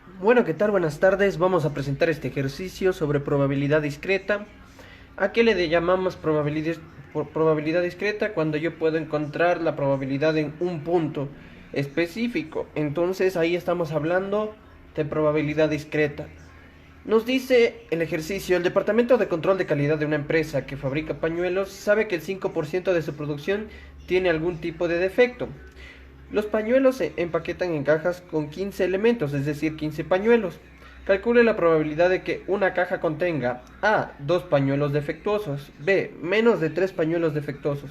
Bueno, ¿qué tal? Buenas tardes. Vamos a presentar este ejercicio sobre probabilidad discreta. ¿A qué le llamamos probabilidad discreta? Cuando yo puedo encontrar la probabilidad en un punto específico. Entonces ahí estamos hablando de probabilidad discreta. Nos dice el ejercicio: el Departamento de Control de Calidad de una empresa que fabrica pañuelos sabe que el 5% de su producción tiene algún tipo de defecto. Los pañuelos se empaquetan en cajas con 15 elementos, es decir, 15 pañuelos. Calcule la probabilidad de que una caja contenga A. 2 pañuelos defectuosos, B. Menos de 3 pañuelos defectuosos,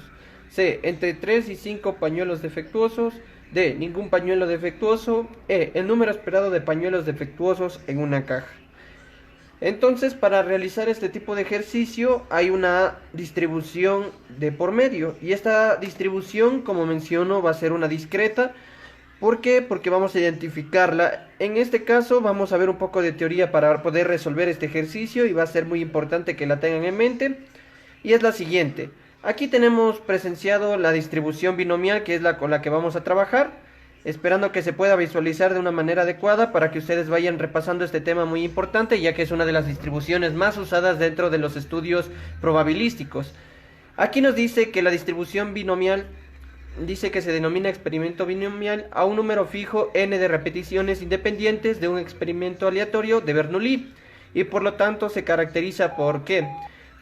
C. Entre 3 y 5 pañuelos defectuosos, D. Ningún pañuelo defectuoso, E. El número esperado de pañuelos defectuosos en una caja. Entonces, para realizar este tipo de ejercicio hay una distribución de por medio, y esta distribución, como menciono, va a ser una discreta. ¿Por qué? Porque vamos a identificarla. En este caso vamos a ver un poco de teoría para poder resolver este ejercicio, y va a ser muy importante que la tengan en mente. Y es la siguiente: aquí tenemos presenciado la distribución binomial, que es la con la que vamos a trabajar, esperando que se pueda visualizar de una manera adecuada para que ustedes vayan repasando este tema muy importante, ya que es una de las distribuciones más usadas dentro de los estudios probabilísticos. Aquí nos dice que la distribución binomial dice que se denomina experimento binomial a un número fijo n de repeticiones independientes de un experimento aleatorio de Bernoulli, y por lo tanto se caracteriza por ¿qué?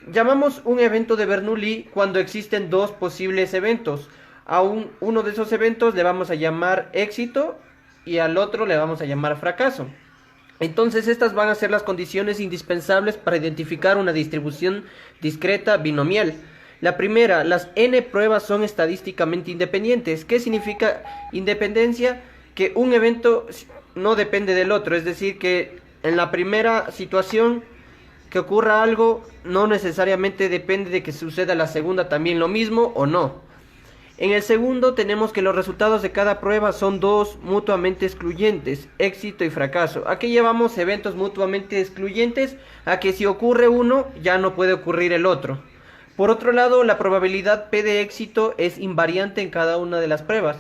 Llamamos un evento de Bernoulli cuando existen dos posibles eventos. A uno de esos eventos le vamos a llamar éxito y al otro le vamos a llamar fracaso. Entonces estas van a ser las condiciones indispensables para identificar una distribución discreta binomial. La primera: las n pruebas son estadísticamente independientes. ¿Qué significa independencia? Que un evento no depende del otro, es decir, que en la primera situación que ocurra algo no necesariamente depende de que suceda la segunda también lo mismo o no. En el segundo tenemos que los resultados de cada prueba son dos mutuamente excluyentes, éxito y fracaso. Aquí llevamos eventos mutuamente excluyentes a que si ocurre uno ya no puede ocurrir el otro. Por otro lado, la probabilidad P de éxito es invariante en cada una de las pruebas.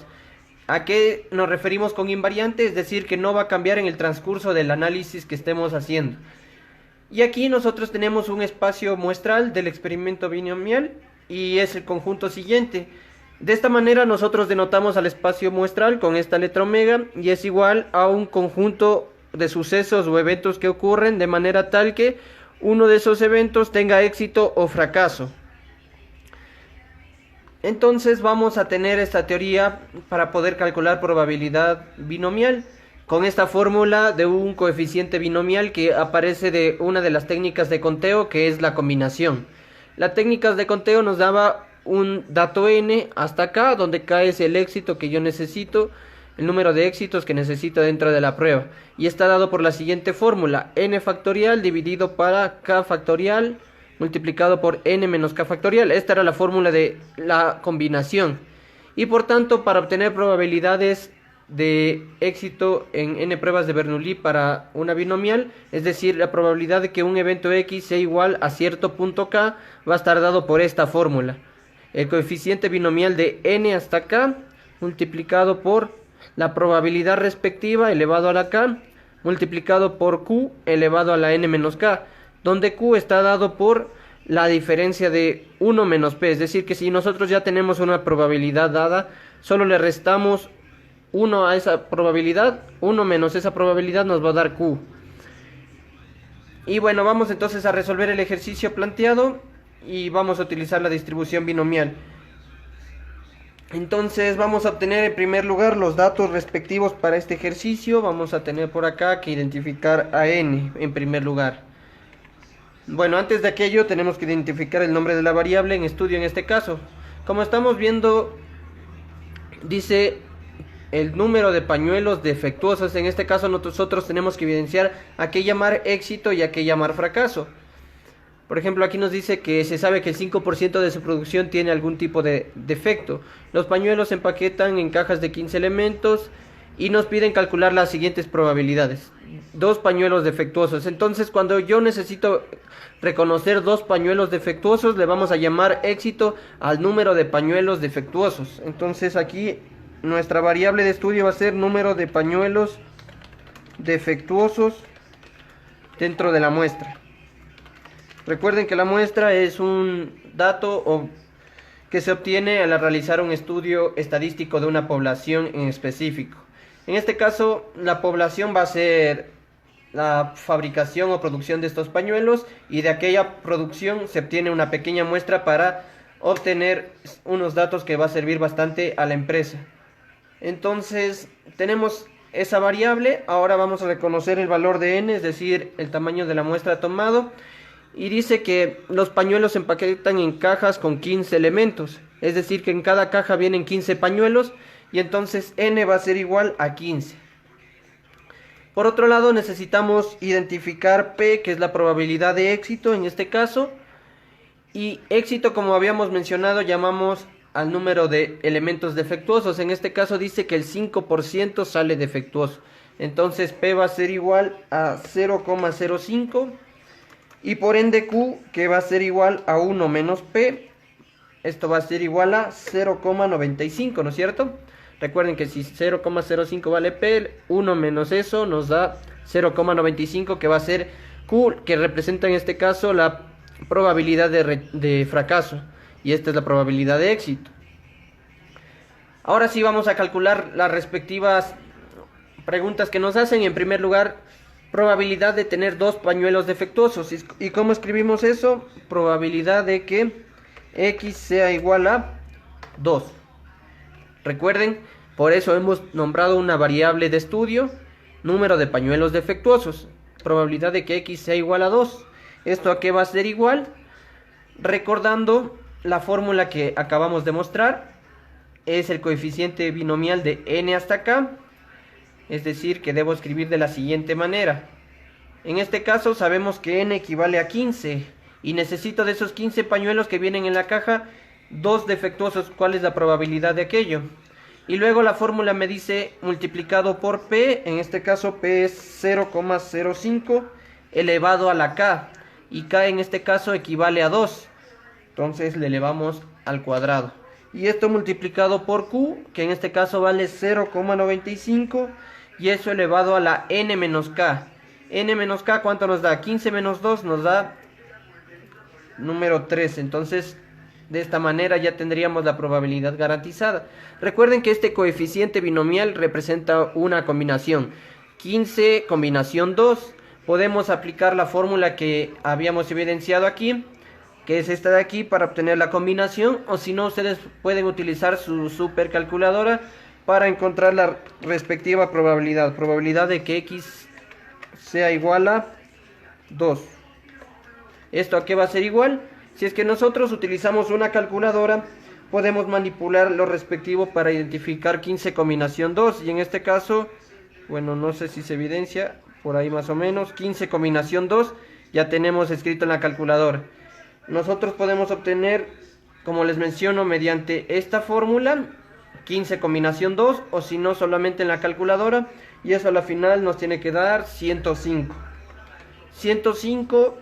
¿A qué nos referimos con invariante? Es decir, que no va a cambiar en el transcurso del análisis que estemos haciendo. Y aquí nosotros tenemos un espacio muestral del experimento binomial, y es el conjunto siguiente. De esta manera nosotros denotamos al espacio muestral con esta letra omega, y es igual a un conjunto de sucesos o eventos que ocurren de manera tal que uno de esos eventos tenga éxito o fracaso. Entonces vamos a tener esta teoría para poder calcular probabilidad binomial con esta fórmula de un coeficiente binomial que aparece de una de las técnicas de conteo, que es la combinación. Las técnicas de conteo nos daba un dato n hasta acá, donde k es el éxito que yo necesito, el número de éxitos que necesito dentro de la prueba, y está dado por la siguiente fórmula: n factorial dividido para k factorial multiplicado por n menos k factorial. Esta era la fórmula de la combinación, y por tanto, para obtener probabilidades de éxito en n pruebas de Bernoulli para una binomial, es decir, la probabilidad de que un evento x sea igual a cierto punto k, va a estar dado por esta fórmula: el coeficiente binomial de n hasta k multiplicado por la probabilidad respectiva elevado a la k multiplicado por q elevado a la n menos k, donde q está dado por la diferencia de 1 menos p. Es decir, que si nosotros ya tenemos una probabilidad dada, solo le restamos 1 a esa probabilidad, 1 menos esa probabilidad nos va a dar q. Y bueno, vamos entonces a resolver el ejercicio planteado y vamos a utilizar la distribución binomial. Entonces vamos a obtener en primer lugar los datos respectivos para este ejercicio. Vamos a tener por acá que identificar a n en primer lugar. Bueno, antes de aquello tenemos que identificar el nombre de la variable en estudio en este caso. Como estamos viendo, dice el número de pañuelos defectuosos. En este caso nosotros tenemos que evidenciar a qué llamar éxito y a qué llamar fracaso. Por ejemplo, aquí nos dice que se sabe que el 5% de su producción tiene algún tipo de defecto. Los pañuelos se empaquetan en cajas de 15 elementos y nos piden calcular las siguientes probabilidades. Dos pañuelos defectuosos. Entonces, cuando yo necesito reconocer dos pañuelos defectuosos, le vamos a llamar éxito al número de pañuelos defectuosos. Entonces aquí nuestra variable de estudio va a ser número de pañuelos defectuosos dentro de la muestra. Recuerden que la muestra es un dato que se obtiene al realizar un estudio estadístico de una población en específico. En este caso, la población va a ser la fabricación o producción de estos pañuelos, y de aquella producción se obtiene una pequeña muestra para obtener unos datos que va a servir bastante a la empresa. Entonces tenemos esa variable. Ahora vamos a reconocer el valor de n, es decir, el tamaño de la muestra tomado, y dice que los pañuelos se empaquetan en cajas con 15 elementos, es decir que en cada caja vienen 15 pañuelos, y entonces n va a ser igual a 15. Por otro lado, necesitamos identificar P, que es la probabilidad de éxito en este caso. Y éxito, como habíamos mencionado, llamamos al número de elementos defectuosos. En este caso dice que el 5% sale defectuoso. Entonces P va a ser igual a 0,05. Y por ende Q, que va a ser igual a 1 menos P. Esto va a ser igual a 0,95, ¿no es cierto? Recuerden que si 0,05 vale P, 1 menos eso nos da 0,95, que va a ser Q, que representa en este caso la probabilidad de fracaso, y esta es la probabilidad de éxito. Ahora sí vamos a calcular las respectivas preguntas que nos hacen. En primer lugar, probabilidad de tener 2 pañuelos defectuosos. ¿Y cómo escribimos eso? Probabilidad de que X sea igual a 2. Recuerden, por eso hemos nombrado una variable de estudio, número de pañuelos defectuosos. Probabilidad de que X sea igual a 2. ¿Esto a qué va a ser igual? Recordando la fórmula que acabamos de mostrar, es el coeficiente binomial de n hasta k, es decir, que debo escribir de la siguiente manera. En este caso sabemos que n equivale a 15, y necesito de esos 15 pañuelos que vienen en la caja, 2 defectuosos. ¿Cuál es la probabilidad de aquello? Y luego la fórmula me dice multiplicado por P, en este caso P es 0,05 elevado a la K, y K en este caso equivale a 2, entonces le elevamos al cuadrado. Y esto multiplicado por Q, que en este caso vale 0,95, y eso elevado a la N menos K. N menos K, ¿cuánto nos da? 15 menos 2 nos da número 3, entonces de esta manera ya tendríamos la probabilidad garantizada. Recuerden que este coeficiente binomial representa una combinación. 15 combinación 2. Podemos aplicar la fórmula que habíamos evidenciado aquí, que es esta de aquí, para obtener la combinación. O si no, ustedes pueden utilizar su supercalculadora para encontrar la respectiva probabilidad. Probabilidad de que X sea igual a 2. ¿Esto a qué va a ser igual? Si es que nosotros utilizamos una calculadora, podemos manipular lo respectivo para identificar 15 combinación 2. Y en este caso, bueno, no sé si se evidencia, por ahí más o menos, 15 combinación 2, ya tenemos escrito en la calculadora. Nosotros podemos obtener, como les menciono, mediante esta fórmula, 15 combinación 2, o si no, solamente en la calculadora, y eso a la final nos tiene que dar 105. 105.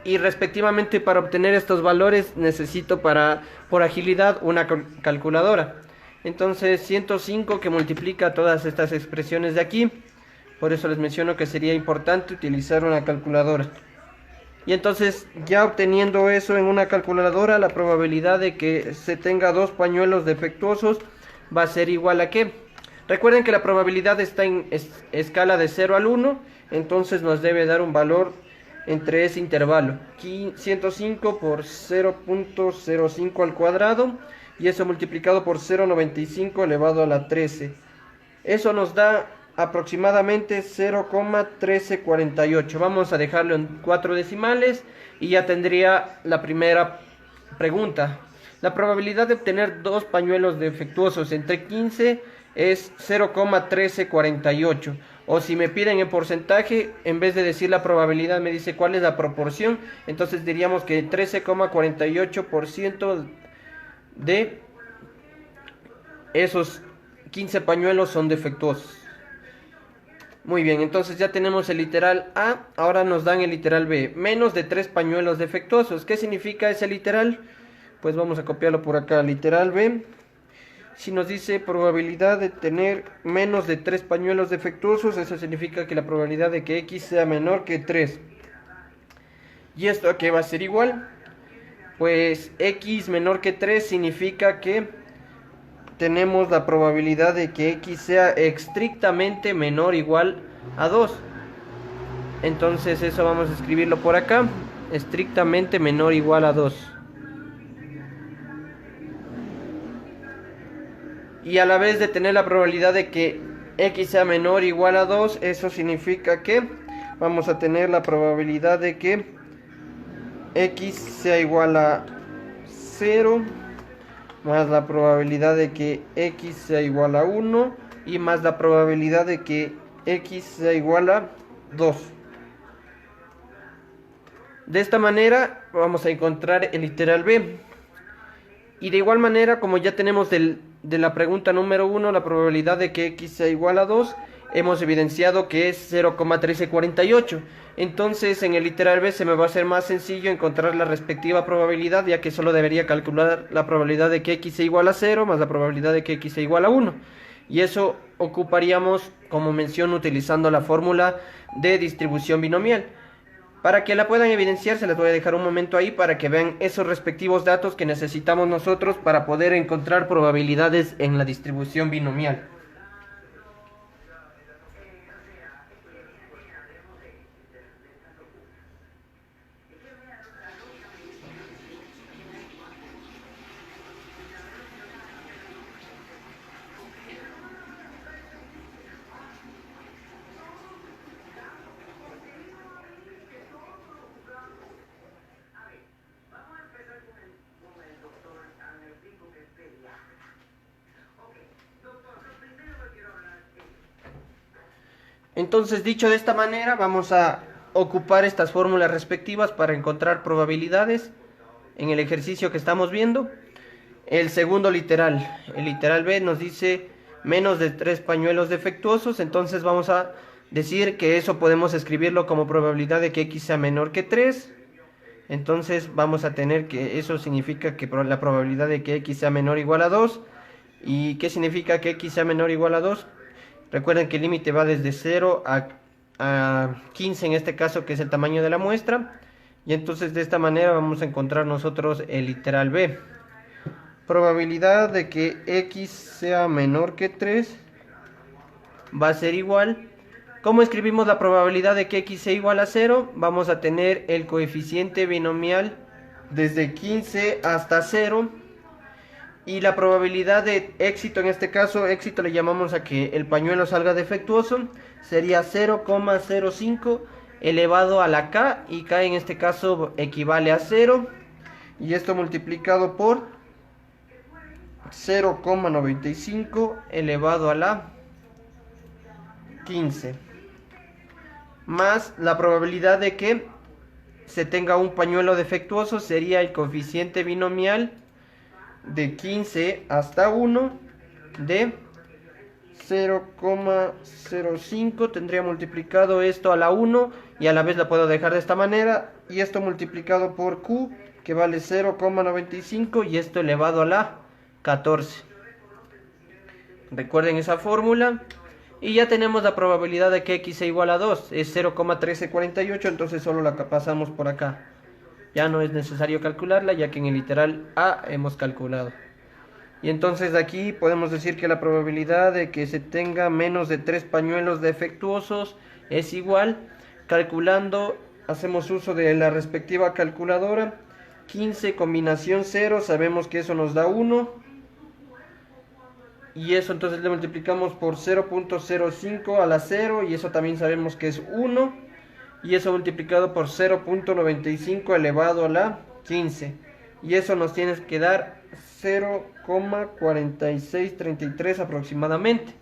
Y respectivamente, para obtener estos valores necesito por agilidad una calculadora. Entonces 105 que multiplica todas estas expresiones de aquí. Por eso les menciono que sería importante utilizar una calculadora. Y entonces, ya obteniendo eso en una calculadora, la probabilidad de que se tenga 2 pañuelos defectuosos va a ser igual a ¿qué? Recuerden que la probabilidad está en escala de 0 al 1. Entonces nos debe dar un valor entre ese intervalo, 105 por 0,05 al cuadrado, y eso multiplicado por 0,95 elevado a la 13. Eso nos da aproximadamente 0,1348. Vamos a dejarlo en 4 decimales y ya tendría la primera pregunta. La probabilidad de obtener 2 pañuelos defectuosos entre 15 es 0,1348. O si me piden en porcentaje, en vez de decir la probabilidad me dice cuál es la proporción, entonces diríamos que 13,48% de esos 15 pañuelos son defectuosos. Muy bien, entonces ya tenemos el literal A. Ahora nos dan el literal B, menos de 3 pañuelos defectuosos. ¿Qué significa ese literal? Pues vamos a copiarlo por acá. Literal B Si nos dice probabilidad de tener menos de 3 pañuelos defectuosos, eso significa que la probabilidad de que X sea menor que 3. ¿Y esto a qué va a ser igual? Pues X menor que 3 significa que tenemos la probabilidad de que X sea estrictamente menor o igual a 2. Entonces eso vamos a escribirlo por acá. Estrictamente menor o igual a 2. Y a la vez de tener la probabilidad de que X sea menor o igual a 2, eso significa que vamos a tener la probabilidad de que X sea igual a 0, más la probabilidad de que X sea igual a 1, y más la probabilidad de que X sea igual a 2. De esta manera vamos a encontrar el literal B. Y de igual manera, como ya tenemos de la pregunta número 1 la probabilidad de que X sea igual a 2, hemos evidenciado que es 0,1348. Entonces en el literal B se me va a hacer más sencillo encontrar la respectiva probabilidad, ya que solo debería calcular la probabilidad de que X sea igual a 0 más la probabilidad de que X sea igual a 1. Y eso ocuparíamos como mención utilizando la fórmula de distribución binomial. Para que la puedan evidenciar, se les voy a dejar un momento ahí para que vean esos respectivos datos que necesitamos nosotros para poder encontrar probabilidades en la distribución binomial. Entonces, dicho de esta manera, vamos a ocupar estas fórmulas respectivas para encontrar probabilidades en el ejercicio que estamos viendo. El segundo literal, el literal B nos dice menos de 3 pañuelos defectuosos, entonces vamos a decir que eso podemos escribirlo como probabilidad de que X sea menor que 3. Entonces vamos a tener que eso significa que la probabilidad de que X sea menor o igual a 2. ¿Y qué significa que X sea menor o igual a 2? Recuerden que el límite va desde 0 a 15 en este caso, que es el tamaño de la muestra. Y entonces de esta manera vamos a encontrar nosotros el literal B. Probabilidad de que X sea menor que 3 va a ser igual. ¿Cómo escribimos la probabilidad de que X sea igual a 0? Vamos a tener el coeficiente binomial desde 15 hasta 0. Y la probabilidad de éxito, en este caso, éxito le llamamos a que el pañuelo salga defectuoso, sería 0,05 elevado a la K, y K en este caso equivale a 0, y esto multiplicado por 0,95 elevado a la 15, más la probabilidad de que se tenga un pañuelo defectuoso sería el coeficiente binomial de 15 hasta 1 de 0,05. Tendría multiplicado esto a la 1 y a la vez la puedo dejar de esta manera, y esto multiplicado por Q, que vale 0,95, y esto elevado a la 14. Recuerden esa fórmula. Y ya tenemos la probabilidad de que X sea igual a 2, es 0,1348, entonces solo la pasamos por acá. Ya no es necesario calcularla, ya que en el literal A hemos calculado. Y entonces aquí podemos decir que la probabilidad de que se tenga menos de 3 pañuelos defectuosos es igual. Calculando, hacemos uso de la respectiva calculadora. 15 combinación 0, sabemos que eso nos da 1. Y eso entonces le multiplicamos por 0,05 a la 0, y eso también sabemos que es 1. Y eso multiplicado por 0,95 elevado a la 15. Y eso nos tiene que dar 0,4633 aproximadamente.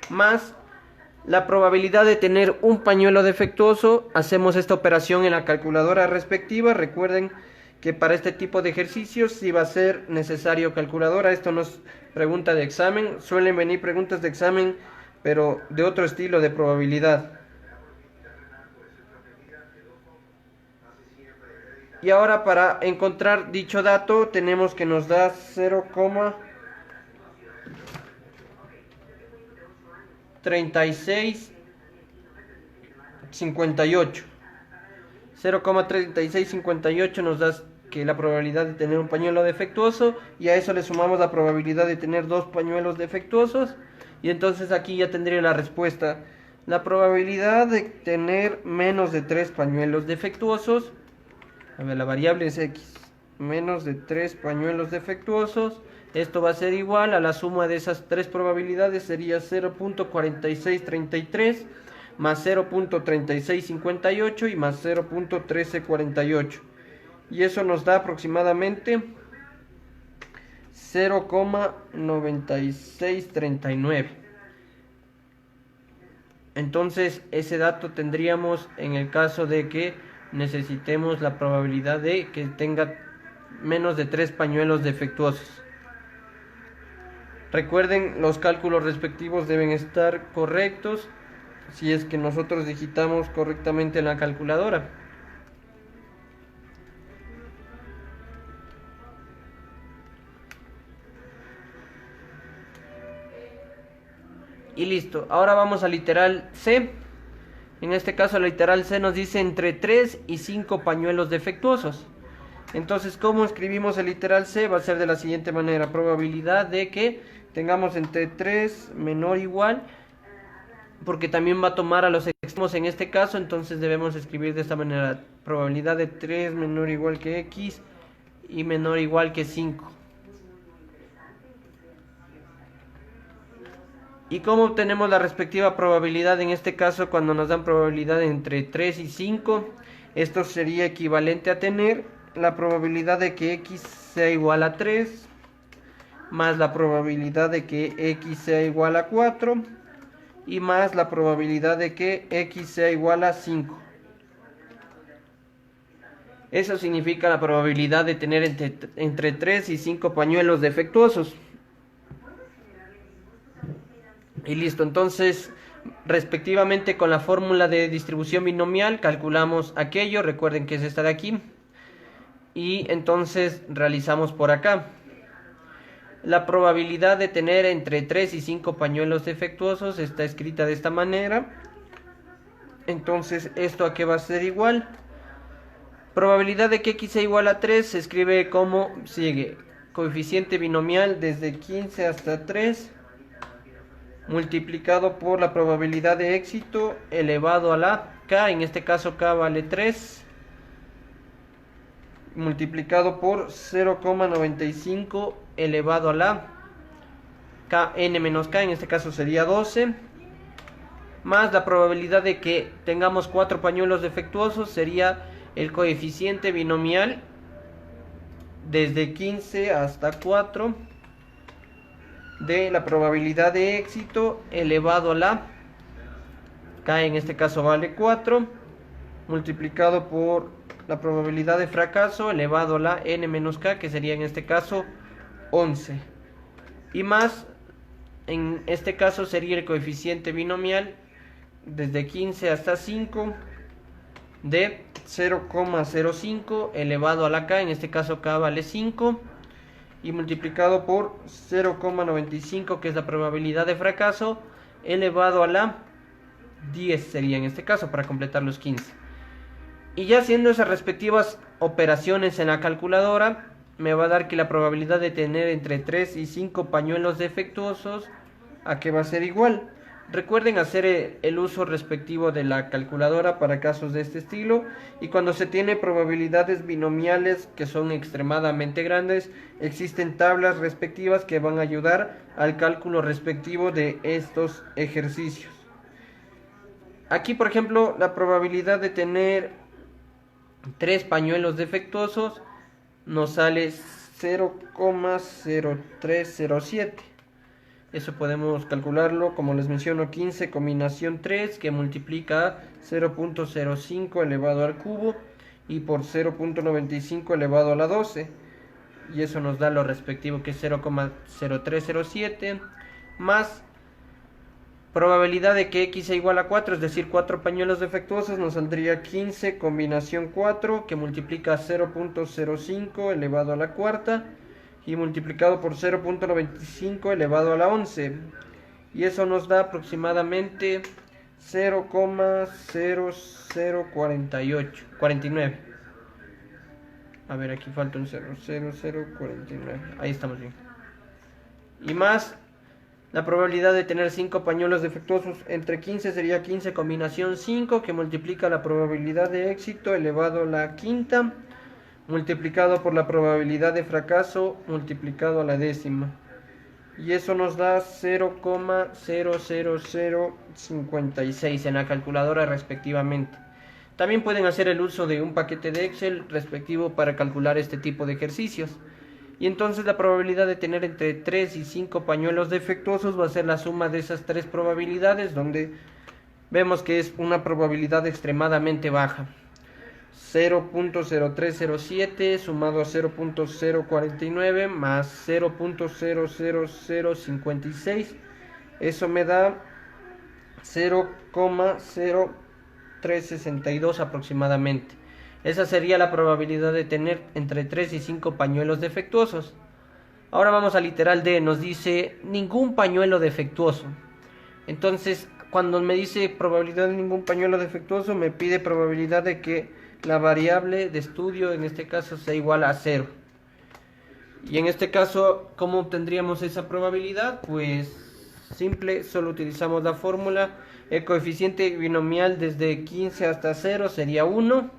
Más la probabilidad de tener un pañuelo defectuoso. Hacemos esta operación en la calculadora respectiva. Recuerden que para este tipo de ejercicios sí va a ser necesario calculadora. Esto no es pregunta de examen. Suelen venir preguntas de examen, pero de otro estilo de probabilidad. Y ahora para encontrar dicho dato tenemos que nos da 0,3658. 0,3658 nos da que la probabilidad de tener un pañuelo defectuoso, y a eso le sumamos la probabilidad de tener dos pañuelos defectuosos, y entonces aquí ya tendría la respuesta. La probabilidad de tener menos de 3 pañuelos defectuosos, a ver, la variable es x, menos de 3 pañuelos defectuosos, esto va a ser igual a la suma de esas tres probabilidades, sería 0,4633 más 0,3658 y más 0,1348, y eso nos da aproximadamente 0,9639. Entonces ese dato tendríamos en el caso de que necesitemos la probabilidad de que tenga menos de 3 pañuelos defectuosos. Recuerden, los cálculos respectivos deben estar correctos si es que nosotros digitamos correctamente en la calculadora. Y listo, ahora vamos al literal C. En este caso el literal C nos dice entre 3 y 5 pañuelos defectuosos. Entonces, ¿cómo escribimos el literal C? Va a ser de la siguiente manera: probabilidad de que tengamos entre 3 menor o igual, porque también va a tomar a los extremos en este caso, entonces debemos escribir de esta manera: probabilidad de 3 menor o igual que X y menor o igual que 5. ¿Y cómo obtenemos la respectiva probabilidad en este caso cuando nos dan probabilidad entre 3 y 5? Esto sería equivalente a tener la probabilidad de que X sea igual a 3 más la probabilidad de que X sea igual a 4 y más la probabilidad de que X sea igual a 5. Eso significa la probabilidad de tener entre 3 y 5 pañuelos defectuosos. Y listo, entonces respectivamente con la fórmula de distribución binomial calculamos aquello, recuerden que es esta de aquí, y entonces realizamos por acá. La probabilidad de tener entre 3 y 5 pañuelos defectuosos está escrita de esta manera. Entonces, ¿esto a qué va a ser igual? Probabilidad de que X sea igual a 3 se escribe como sigue: coeficiente binomial desde 15 hasta 3 multiplicado por la probabilidad de éxito elevado a la K, en este caso K vale 3, multiplicado por 0,95 elevado a la Kn menos K, en este caso sería 12, más la probabilidad de que tengamos 4 pañuelos defectuosos, sería el coeficiente binomial desde 15 hasta 4 de la probabilidad de éxito elevado a la K, en este caso vale 4, multiplicado por la probabilidad de fracaso elevado a la N menos K, que sería en este caso 11, y más, en este caso sería el coeficiente binomial desde 15 hasta 5 de 0,05 elevado a la K, en este caso K vale 5, y multiplicado por 0,95, que es la probabilidad de fracaso, elevado a la 10 sería en este caso, para completar los 15. Y ya haciendo esas respectivas operaciones en la calculadora, me va a dar que la probabilidad de tener entre 3 y 5 pañuelos defectuosos, ¿a qué va a ser igual? Recuerden hacer el uso respectivo de la calculadora para casos de este estilo, y cuando se tiene probabilidades binomiales que son extremadamente grandes, existen tablas respectivas que van a ayudar al cálculo respectivo de estos ejercicios. Aquí, por ejemplo, la probabilidad de tener 3 pañuelos defectuosos nos sale 0,0307. Eso podemos calcularlo, como les menciono, 15 combinación 3, que multiplica 0,05 elevado al cubo y por 0,95 elevado a la 12. Y eso nos da lo respectivo, que es 0,0307 más probabilidad de que X sea igual a 4, es decir, 4 pañuelos defectuosos, nos saldría 15 combinación 4, que multiplica 0,05 elevado a la cuarta y multiplicado por 0,95 elevado a la 11. y eso nos da aproximadamente 0,004849. A ver, aquí falta un 0,0049. Ahí estamos bien. Y más la probabilidad de tener 5 pañuelos defectuosos entre 15 sería 15 combinación 5, que multiplica la probabilidad de éxito elevado a la quinta, multiplicado por la probabilidad de fracaso multiplicado a la décima. Y eso nos da 0,00056 en la calculadora respectivamente. También pueden hacer el uso de un paquete de Excel respectivo para calcular este tipo de ejercicios. Y entonces la probabilidad de tener entre 3 y 5 pañuelos defectuosos va a ser la suma de esas tres probabilidades, donde vemos que es una probabilidad extremadamente baja. 0,0307 sumado a 0,049 más 0,00056, eso me da 0,0362 aproximadamente. Esa sería la probabilidad de tener entre 3 y 5 pañuelos defectuosos. Ahora vamos al literal D, nos dice ningún pañuelo defectuoso. Entonces, cuando me dice probabilidad de ningún pañuelo defectuoso, me pide probabilidad de que la variable de estudio, en este caso, sea igual a 0. Y en este caso, ¿cómo obtendríamos esa probabilidad? Pues simple, solo utilizamos la fórmula. El coeficiente binomial desde 15 hasta 0 sería 1.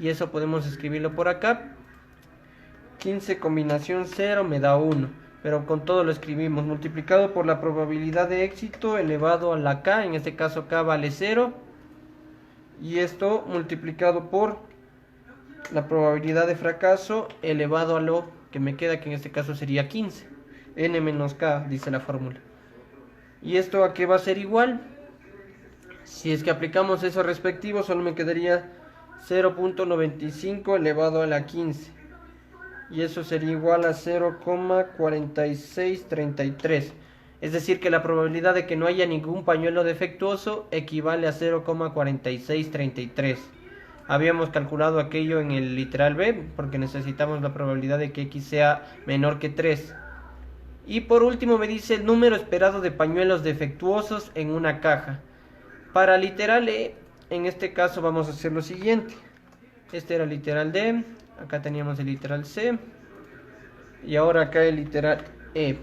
Y eso podemos escribirlo por acá. 15 combinación 0 me da 1. Pero con todo lo escribimos. Multiplicado por la probabilidad de éxito elevado a la k. En este caso k vale 0. Y esto multiplicado por la probabilidad de fracaso elevado a lo que me queda, que en este caso sería 15. N menos k, dice la fórmula. ¿Y esto a qué va a ser igual? Si es que aplicamos eso respectivo, solo me quedaría 0,95 elevado a la 15. Y eso sería igual a 0,4633. Es decir, que la probabilidad de que no haya ningún pañuelo defectuoso equivale a 0,4633. Habíamos calculado aquello en el literal B, porque necesitamos la probabilidad de que X sea menor que 3. Y por último me dice el número esperado de pañuelos defectuosos en una caja. Para literal E, en este caso vamos a hacer lo siguiente. Este era el literal D, acá teníamos el literal C, y ahora acá el literal E.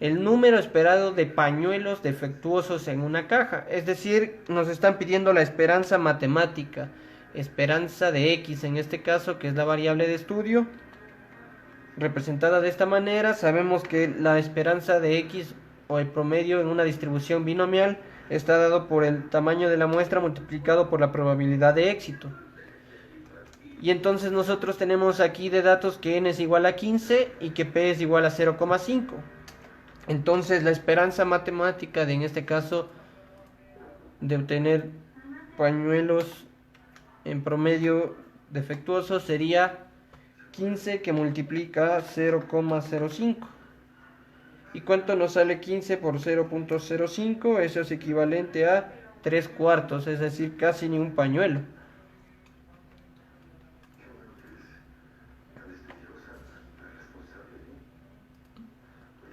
El número esperado de pañuelos defectuosos en una caja, es decir, nos están pidiendo la esperanza matemática, esperanza de X en este caso, que es la variable de estudio, representada de esta manera. Sabemos que la esperanza de X o el promedio en una distribución binomial está dado por el tamaño de la muestra multiplicado por la probabilidad de éxito. Y entonces nosotros tenemos aquí de datos que n es igual a 15 y que p es igual a 0,5. Entonces la esperanza matemática de, en este caso, de obtener pañuelos en promedio defectuosos sería 15 que multiplica 0,05. ¿Y cuánto nos sale 15 por 0,05? Eso es equivalente a 3/4, es decir, casi ni un pañuelo.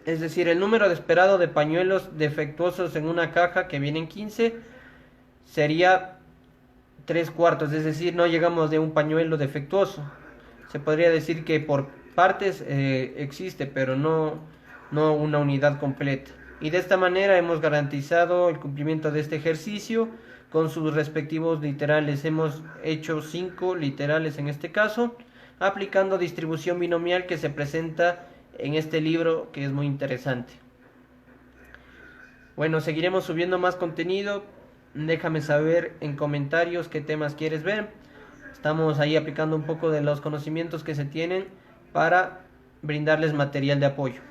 Es decir, el número esperado de pañuelos defectuosos en una caja, que vienen 15, sería 3/4, es decir, no llegamos de un pañuelo defectuoso. Se podría decir que por partes existe, pero no una unidad completa. Y de esta manera hemos garantizado el cumplimiento de este ejercicio con sus respectivos literales. Hemos hecho 5 literales en este caso, aplicando distribución binomial que se presenta en este libro, que es muy interesante. Bueno, seguiremos subiendo más contenido. Déjame saber en comentarios qué temas quieres ver. Estamos ahí aplicando un poco de los conocimientos que se tienen para brindarles material de apoyo.